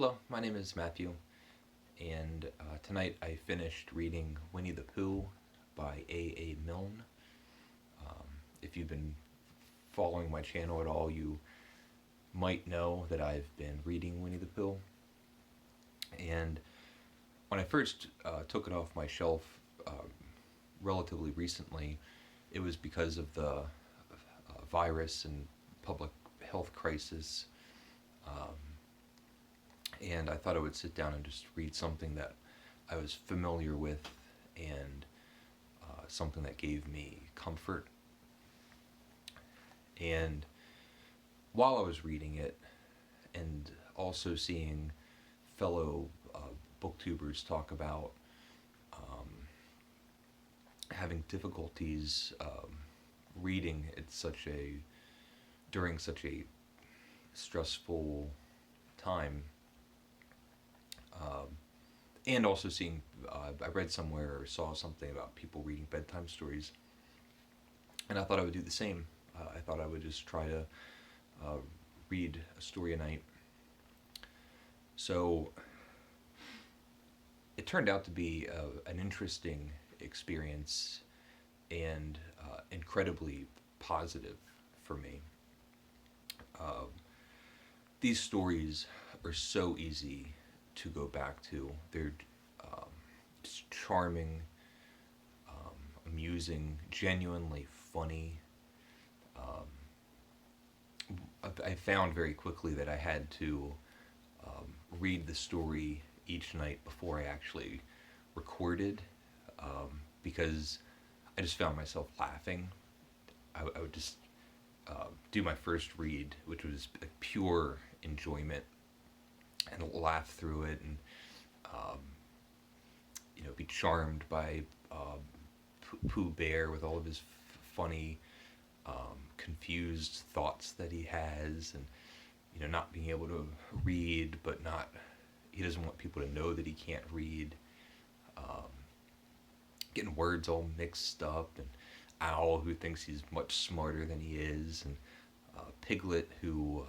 Hello, my name is Matthew, and tonight I finished reading Winnie the Pooh by A A Milne. If you've been following my channel at all, you might know that I've been reading Winnie the Pooh. And when I first took it off my shelf relatively recently, it was because of the virus and public health crisis. And I thought I would sit down and just read something that I was familiar with and something that gave me comfort. And while I was reading it and also seeing fellow booktubers talk about having difficulties reading at during such a stressful time, and also seeing, I read somewhere or saw something about people reading bedtime stories, and I thought I would do the same. I thought I would just try to read a story a night. So it turned out to be an interesting experience and incredibly positive for me. These stories are so easy to go back to. They're just charming, amusing, genuinely funny. I found very quickly that I had to read the story each night before I actually recorded, because I just found myself laughing. I would just do my first read, which was pure enjoyment, and laugh through it, and be charmed by Pooh Bear with all of his funny, confused thoughts that he has, and not being able to read, but not he doesn't want people to know that he can't read. Getting words all mixed up, and Owl, who thinks he's much smarter than he is, and Piglet, who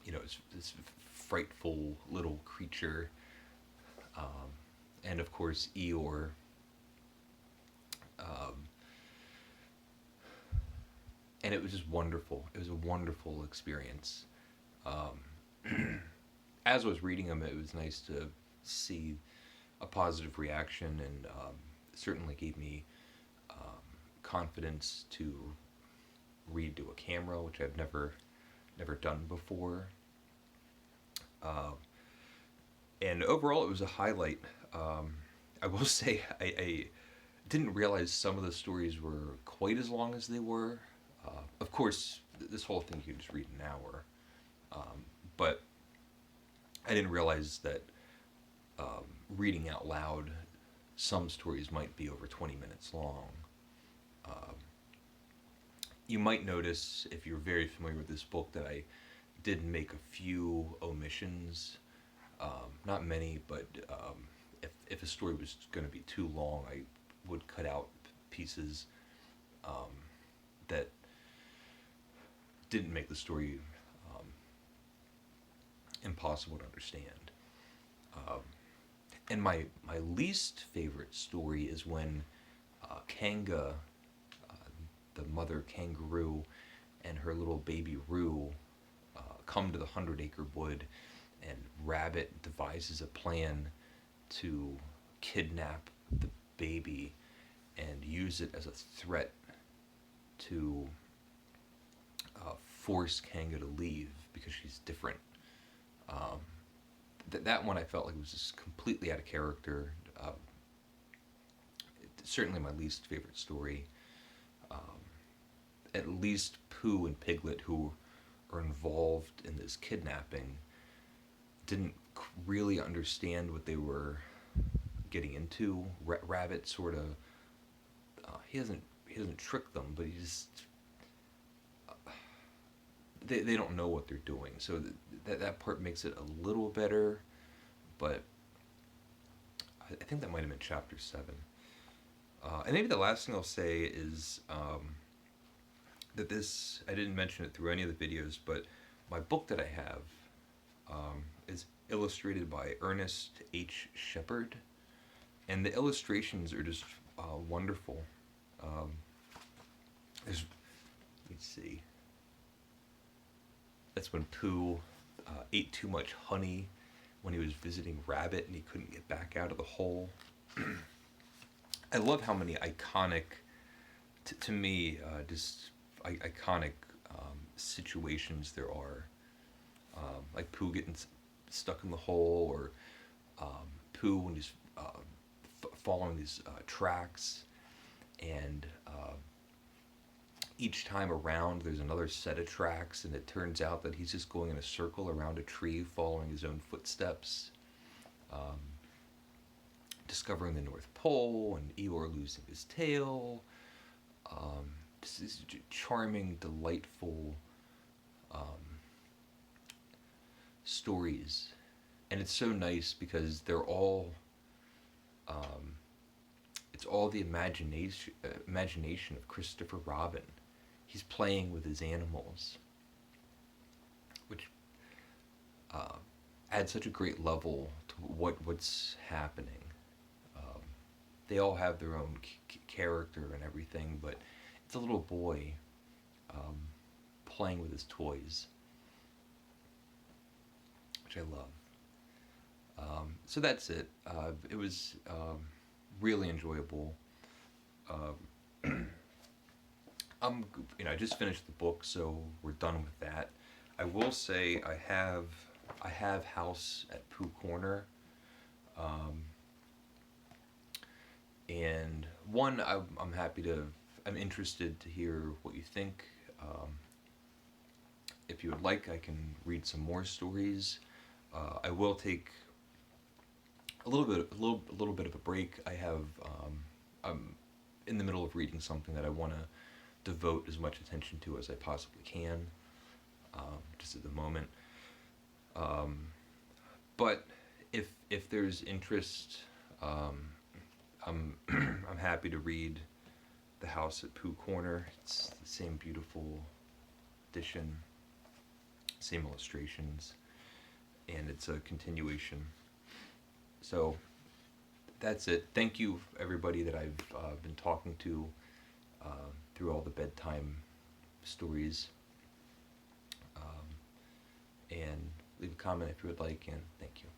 is this frightful little creature, and of course Eeyore. And it was just wonderful. It was a wonderful experience. As I was reading them, it was nice to see a positive reaction, and certainly gave me confidence to read to a camera, which I've never done before. And overall, it was a highlight. I will say I didn't realize some of the stories were quite as long as they were. Of course, this whole thing you could just read in an hour, but I didn't realize that reading out loud, some stories might be over 20 minutes long. You might notice, if you're very familiar with this book, that I did make a few omissions. Not many, but if a story was going to be too long, I would cut out pieces that didn't make the story impossible to understand. And my least favorite story is when Kanga, the mother kangaroo, and her little baby Roo come to the 100-acre wood, and Rabbit devises a plan to kidnap the baby and use it as a threat to force Kanga to leave because she's different. That one I felt like was just completely out of character. Certainly my least favorite story. At least Pooh and Piglet, who are involved in this kidnapping, didn't really understand what they were getting into. Rabbit sort of he doesn't trick them, but he just they don't know what they're doing. So that part makes it a little better, but I think that might have been chapter 7. And maybe the last thing I'll say is that I didn't mention it through any of the videos, but my book that I have, illustrated by Ernest H. Shepard, and the illustrations are just wonderful. Um, there's, let's see, that's when Pooh ate too much honey when he was visiting Rabbit and he couldn't get back out of the hole. I love how many iconic, to me, just iconic situations there are. Like Pooh getting stuck in the hole, or Pooh when he's following these tracks, and each time around there's another set of tracks, and it turns out that he's just going in a circle around a tree following his own footsteps. Um, Discovering the North Pole, and Eeyore losing his tail. This is charming, delightful stories, and it's so nice because they're all it's all the imagination of Christopher Robin. He's playing with his animals, which adds such a great level to what's happening. They all have their own character and everything, but it's a little boy playing with his toys, which I love. So that's it. It was really enjoyable. I'm, I just finished the book, so we're done with that. I will say I have House at Pooh Corner. And one, I'm happy to, I'm interested to hear what you think. If you would like, I can read some more stories. I will take a little bit of a break. I'm in the middle of reading something that I want to devote as much attention to as I possibly can, just at the moment. But if there's interest, I'm I'm happy to read The House at Pooh Corner. It's the same beautiful edition, same illustrations, and it's a continuation. So that's it. Thank you, everybody that I've been talking to through all the bedtime stories. And leave a comment if you would like, and thank you.